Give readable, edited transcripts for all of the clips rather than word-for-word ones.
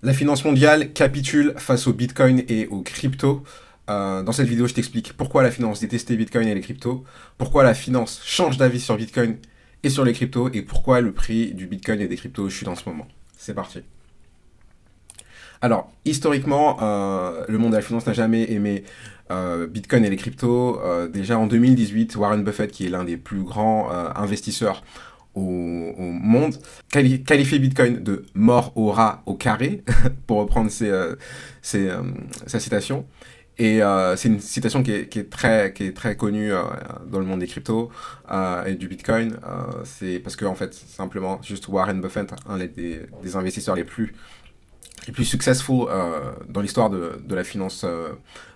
La finance mondiale capitule face au Bitcoin et aux cryptos. Dans cette vidéo, je t'explique pourquoi la finance détestait Bitcoin et les cryptos, pourquoi la finance change d'avis sur Bitcoin et sur les cryptos, et pourquoi le prix du Bitcoin et des cryptos chute en ce moment. C'est parti. Alors, historiquement, le monde de la finance n'a jamais aimé Bitcoin et les cryptos. Déjà en 2018, Warren Buffett, qui est l'un des plus grands investisseurs au monde, qualifier Bitcoin de mort au rat au carré, pour reprendre sa citation. Et c'est une citation qui est très connue dans le monde des cryptos et du Bitcoin. C'est parce que, en fait, simplement, juste Warren Buffett, un des investisseurs les plus successful dans l'histoire de la finance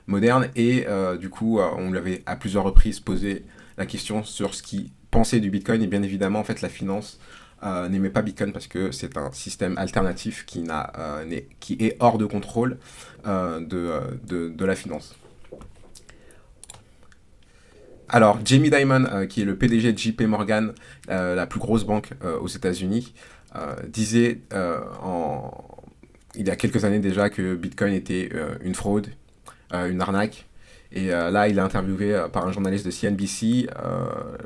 moderne. Et du coup, on lui avait à plusieurs reprises posé la question sur ce qu'il pensait du Bitcoin. Et bien évidemment, en fait, la finance n'aimait pas Bitcoin parce que c'est un système alternatif qui est hors de contrôle de la finance. Alors, Jamie Dimon, qui est le PDG de JP Morgan, la plus grosse banque aux États-Unis, disait il y a quelques années déjà que Bitcoin était une fraude, une arnaque. Et là, il est interviewé par un journaliste de CNBC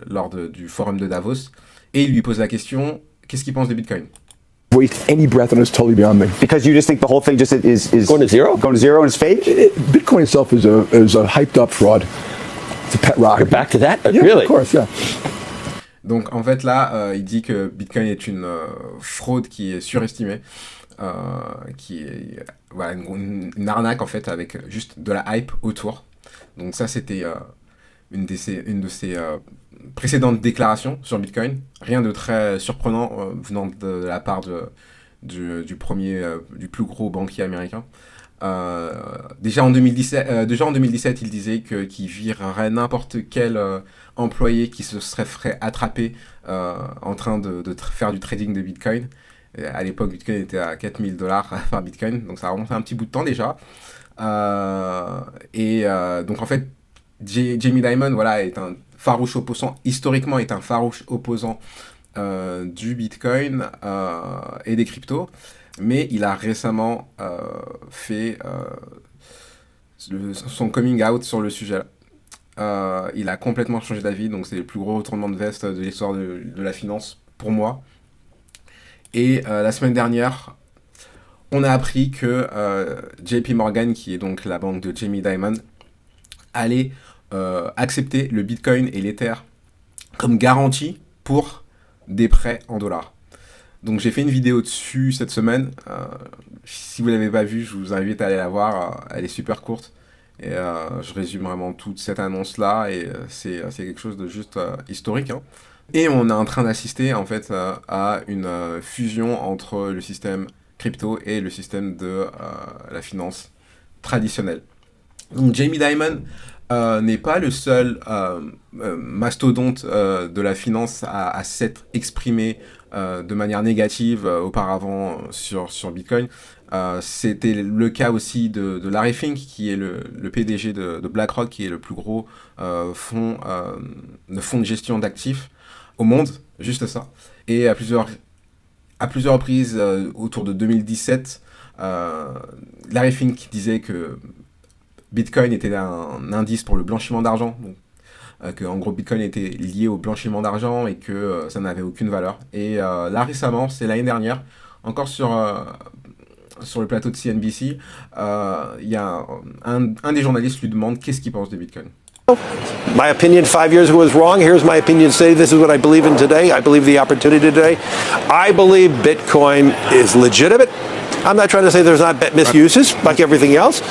lors du forum de Davos. Et il lui pose la question, qu'est-ce qu'il pense de Bitcoin? Waste any breath on it's totally beyond me. Because you just think the whole thing just is going to zero? Going to zero and it's fake? Bitcoin itself is a hyped up fraud. It's a pet rocket. We're back to that? Yeah, Really? of course, yeah. Donc en fait là, il dit que Bitcoin est une fraude qui est surestimée, qui est voilà, une arnaque en fait avec juste de la hype autour. Donc ça c'était une de ses précédentes déclarations sur Bitcoin. Rien de très surprenant venant de la part du plus gros banquier américain. Déjà en 2017, il disait qu'il virerait n'importe quel employé qui se serait fait attraper en train de faire du trading de Bitcoin. Et à l'époque, Bitcoin était à $4000 par Bitcoin, donc ça remonte à un petit bout de temps déjà. Donc en fait, Jamie Dimon, voilà, est un farouche opposant, historiquement est un farouche opposant du Bitcoin et des cryptos. Mais il a récemment fait son coming out sur le sujet. Il a complètement changé d'avis, donc c'est le plus gros retournement de veste de l'histoire de la finance pour moi. Et la semaine dernière, on a appris que JP Morgan, qui est donc la banque de Jamie Dimon, allait accepter le Bitcoin et l'Ether comme garantie pour des prêts en dollars. Donc j'ai fait une vidéo dessus cette semaine. Si vous ne l'avez pas vue, je vous invite à aller la voir. Elle est super courte. Et je résume vraiment toute cette annonce-là. Et c'est quelque chose de juste historique. Hein. Et on est en train d'assister en fait à une fusion entre le système crypto et le système de la finance traditionnelle. Donc Jamie Dimon n'est pas le seul mastodonte de la finance à s'être exprimé de manière négative auparavant sur Bitcoin. C'était le cas aussi de Larry Fink, qui est le PDG de BlackRock, qui est le plus gros fonds de gestion d'actifs au monde, juste ça. Et à plusieurs reprises, autour de 2017, Larry Fink disait que Bitcoin était un indice pour le blanchiment d'argent, que en gros Bitcoin était lié au blanchiment d'argent et que ça n'avait aucune valeur. Et là récemment, c'est l'année dernière, encore sur le plateau de CNBC, il y a un des journalistes lui demande qu'est-ce qu'il pense de Bitcoin. My opinion 5 years ago was wrong. Here's my opinion today. This is what I believe in today. I believe the opportunity today. I believe Bitcoin is legitimate. I'm not trying to say there's not misuses like everything else,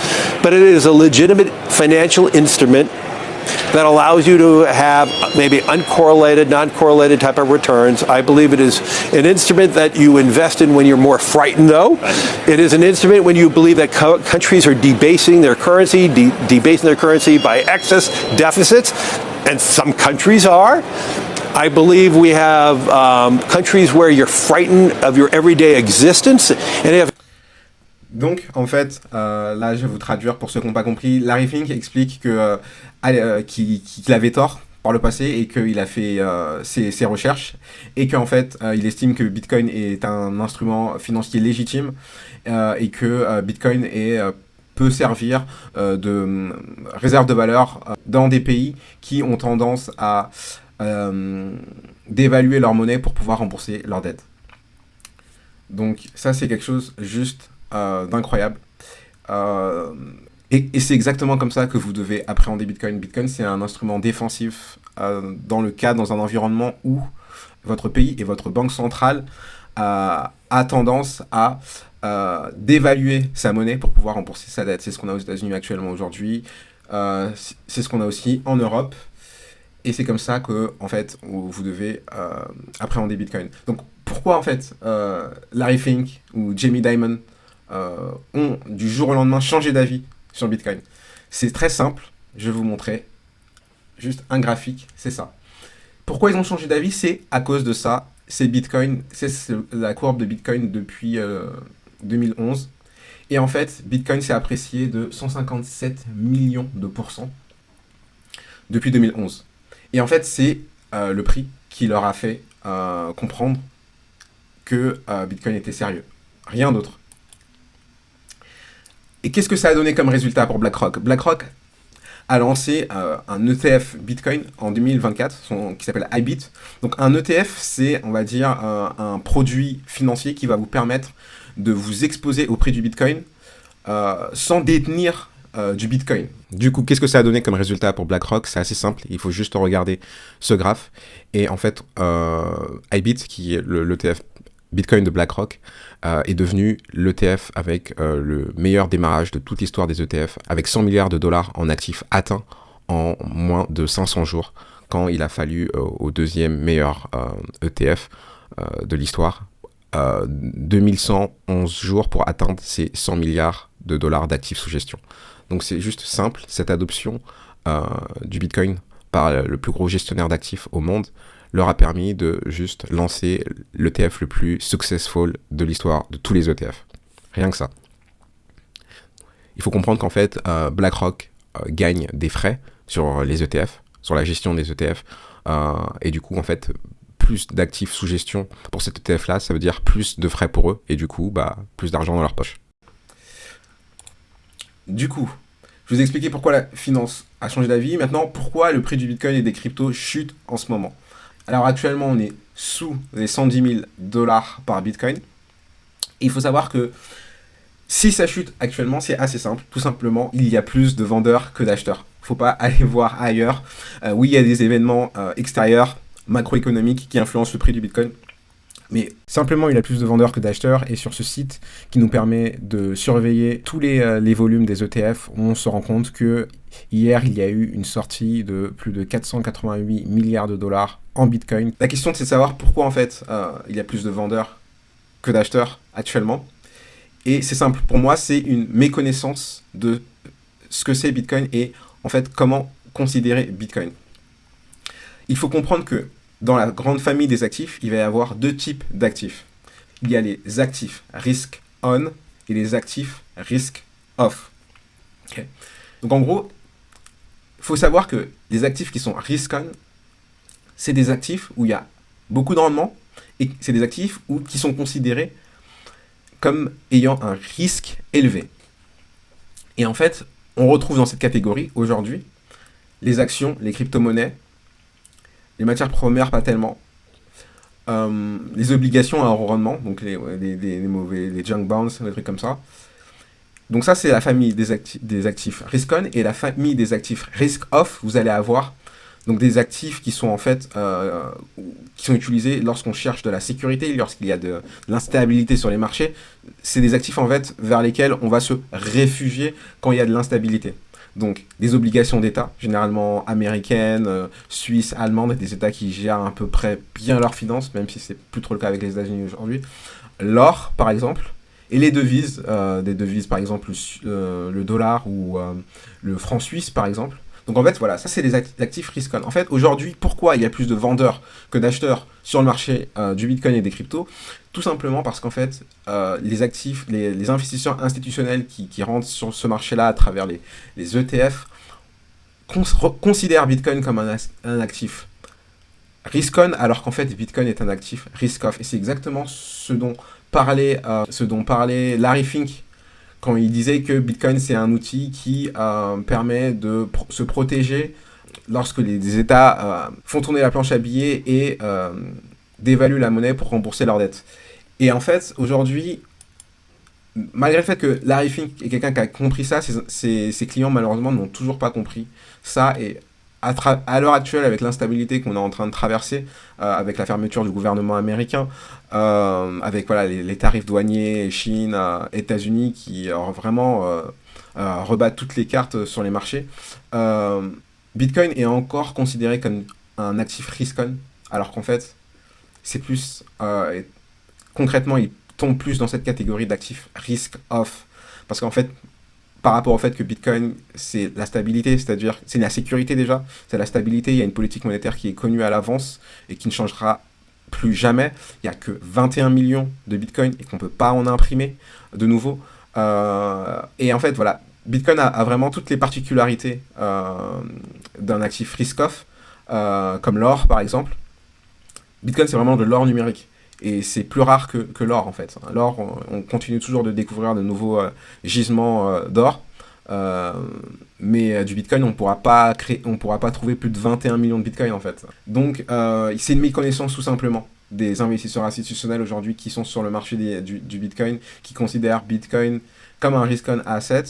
but it is a legitimate financial instrument that allows you to have maybe uncorrelated, non-correlated type of returns. I believe it is an instrument that you invest in when you're more frightened, though. It is an instrument when you believe that countries are debasing their currency, by excess deficits, and some countries are. I believe we have countries where you're frightened of your everyday existence, and if Donc, en fait, là, je vais vous traduire pour ceux qui n'ont pas compris. Larry Fink explique qu'il avait tort par le passé et qu'il a fait ses recherches et qu'en fait, il estime que Bitcoin est un instrument financier légitime et que Bitcoin peut servir de réserve de valeur dans des pays qui ont tendance à d'évaluer leur monnaie pour pouvoir rembourser leurs dettes. Donc ça, c'est quelque chose juste d'incroyable. Et c'est exactement comme ça que vous devez appréhender Bitcoin. Bitcoin, c'est un instrument défensif dans un environnement où votre pays et votre banque centrale a tendance à d'évaluer sa monnaie pour pouvoir rembourser sa dette. C'est ce qu'on a aux États-Unis actuellement aujourd'hui. C'est ce qu'on a aussi en Europe. Et c'est comme ça que, en fait, vous devez appréhender Bitcoin. Donc, pourquoi, en fait, Larry Fink ou Jamie Dimon ont, du jour au lendemain, changé d'avis sur Bitcoin? C'est très simple. Je vais vous montrer juste un graphique. C'est ça. Pourquoi ils ont changé d'avis? C'est à cause de ça. C'est Bitcoin. C'est la courbe de Bitcoin depuis 2011. Et en fait, Bitcoin s'est apprécié de 157 millions de pourcents depuis 2011. Et en fait, c'est le prix qui leur a fait comprendre que Bitcoin était sérieux. Rien d'autre. Et qu'est-ce que ça a donné comme résultat pour BlackRock? BlackRock a lancé un ETF Bitcoin en 2024 qui s'appelle IBIT. Donc un ETF, c'est, on va dire, un produit financier qui va vous permettre de vous exposer au prix du Bitcoin sans détenir du Bitcoin. Du coup, qu'est-ce que ça a donné comme résultat pour BlackRock? C'est assez simple, il faut juste regarder ce graphe. Et en fait, IBIT, qui est l'ETF Bitcoin de BlackRock, est devenu l'ETF avec le meilleur démarrage de toute l'histoire des ETF, avec 100 milliards de dollars en actifs atteints en moins de 500 jours, quand il a fallu au deuxième meilleur ETF de l'histoire, 2111 jours pour atteindre ces 100 milliards de dollars d'actifs sous gestion. Donc c'est juste simple, cette adoption du Bitcoin par le plus gros gestionnaire d'actifs au monde leur a permis de juste lancer l'ETF le plus successful de l'histoire de tous les ETF. Rien que ça. Il faut comprendre qu'en fait, BlackRock gagne des frais sur les ETF, sur la gestion des ETF, et du coup, en fait, plus d'actifs sous gestion pour cet ETF-là, ça veut dire plus de frais pour eux, et du coup, plus d'argent dans leur poche. Du coup, je vous ai expliqué pourquoi la finance a changé d'avis. Maintenant, pourquoi le prix du Bitcoin et des cryptos chute en ce moment. Alors actuellement, on est sous les 110 000 dollars par Bitcoin. Et il faut savoir que si ça chute actuellement, c'est assez simple. Tout simplement, il y a plus de vendeurs que d'acheteurs. Il ne faut pas aller voir ailleurs. Oui, il y a des événements extérieurs, macroéconomiques, qui influencent le prix du Bitcoin. Mais simplement, il y a plus de vendeurs que d'acheteurs. Et sur ce site qui nous permet de surveiller tous les volumes des ETF, on se rend compte que hier, il y a eu une sortie de plus de 488 milliards de dollars en Bitcoin. La question, c'est de savoir pourquoi, en fait, il y a plus de vendeurs que d'acheteurs actuellement. Et c'est simple. Pour moi, c'est une méconnaissance de ce que c'est Bitcoin et, en fait, comment considérer Bitcoin. Il faut comprendre que dans la grande famille des actifs, il va y avoir deux types d'actifs. Il y a les actifs risk on et les actifs risk off. Okay. Donc en gros, il faut savoir que les actifs qui sont risk on, c'est des actifs où il y a beaucoup de rendement et c'est des actifs qui sont considérés comme ayant un risque élevé. Et en fait, on retrouve dans cette catégorie aujourd'hui les actions, les crypto-monnaies, les matières premières, pas tellement. Les obligations à haut rendement, donc les junk bonds, des trucs comme ça. Donc ça, c'est la famille des actifs risk on. Et la famille des actifs risk off, vous allez avoir donc des actifs qui sont en fait qui sont utilisés lorsqu'on cherche de la sécurité, lorsqu'il y a de l'instabilité sur les marchés. C'est des actifs en fait vers lesquels on va se réfugier quand il y a de l'instabilité. Donc, des obligations d'État, généralement américaines, suisses, allemandes, des États qui gèrent à peu près bien leurs finances, même si c'est plus trop le cas avec les États-Unis aujourd'hui. L'or, par exemple, et les devises, des devises, par exemple, le dollar ou le franc suisse, par exemple. Donc, en fait, voilà, ça, c'est les actifs risk on. En fait, aujourd'hui, pourquoi il y a plus de vendeurs que d'acheteurs sur le marché du Bitcoin et des cryptos? Tout simplement parce qu'en fait, les actifs, les investisseurs institutionnels qui rentrent sur ce marché-là à travers les ETF considèrent Bitcoin comme un actif risk-on, alors qu'en fait, Bitcoin est un actif risk-off. Et c'est exactement ce dont parlait Larry Fink quand il disait que Bitcoin, c'est un outil qui permet de se protéger lorsque les États font tourner la planche à billets et dévaluent la monnaie pour rembourser leurs dettes. Et en fait, aujourd'hui, malgré le fait que Larry Fink est quelqu'un qui a compris ça, ses clients, malheureusement, n'ont toujours pas compris ça. Et à l'heure actuelle, avec l'instabilité qu'on est en train de traverser, avec la fermeture du gouvernement américain, avec voilà, les tarifs douaniers, Chine, États-Unis, qui vraiment rebattent toutes les cartes sur les marchés, Bitcoin est encore considéré comme un actif risk-on, alors qu'en fait, c'est plus... concrètement, il tombe plus dans cette catégorie d'actifs risk-off. Parce qu'en fait, par rapport au fait que Bitcoin, c'est la stabilité, c'est-à-dire, c'est la sécurité déjà, c'est la stabilité, il y a une politique monétaire qui est connue à l'avance et qui ne changera plus jamais. Il n'y a que 21 millions de Bitcoin et qu'on ne peut pas en imprimer de nouveau. Et en fait, voilà, Bitcoin a vraiment toutes les particularités d'un actif risk-off, comme l'or par exemple. Bitcoin, c'est vraiment de l'or numérique. Et c'est plus rare que l'or, en fait. L'or, on continue toujours de découvrir de nouveaux gisements d'or. Mais du Bitcoin, on pourra pas trouver plus de 21 millions de Bitcoin, en fait. Donc, c'est une méconnaissance, tout simplement, des investisseurs institutionnels aujourd'hui qui sont sur le marché du Bitcoin, qui considèrent Bitcoin comme un risk-on asset,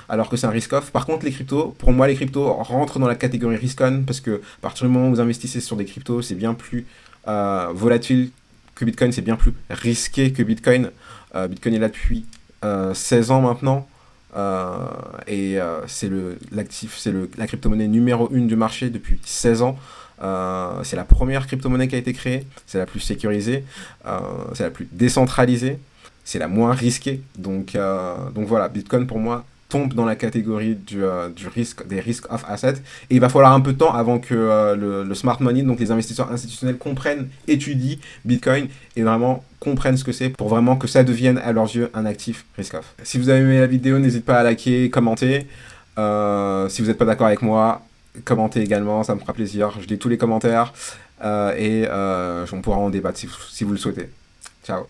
alors que c'est un risk-off. Par contre, les cryptos, pour moi, les cryptos rentrent dans la catégorie risk-on, parce que à partir du moment où vous investissez sur des cryptos, c'est bien plus volatile que Bitcoin, c'est bien plus risqué que Bitcoin. Bitcoin est là depuis 16 ans maintenant. C'est la crypto-monnaie numéro 1 du marché depuis 16 ans. C'est la première crypto-monnaie qui a été créée. C'est la plus sécurisée. C'est la plus décentralisée. C'est la moins risquée. Donc voilà, Bitcoin pour moi tombe dans la catégorie des risk-off assets. Et il va falloir un peu de temps avant que le smart money, donc les investisseurs institutionnels, comprennent, étudient Bitcoin et vraiment comprennent ce que c'est pour vraiment que ça devienne à leurs yeux un actif risk-off. Si vous avez aimé la vidéo, n'hésitez pas à liker, commenter. Si vous n'êtes pas d'accord avec moi, commentez également, ça me fera plaisir. Je lis tous les commentaires et on pourra en débattre si vous le souhaitez. Ciao.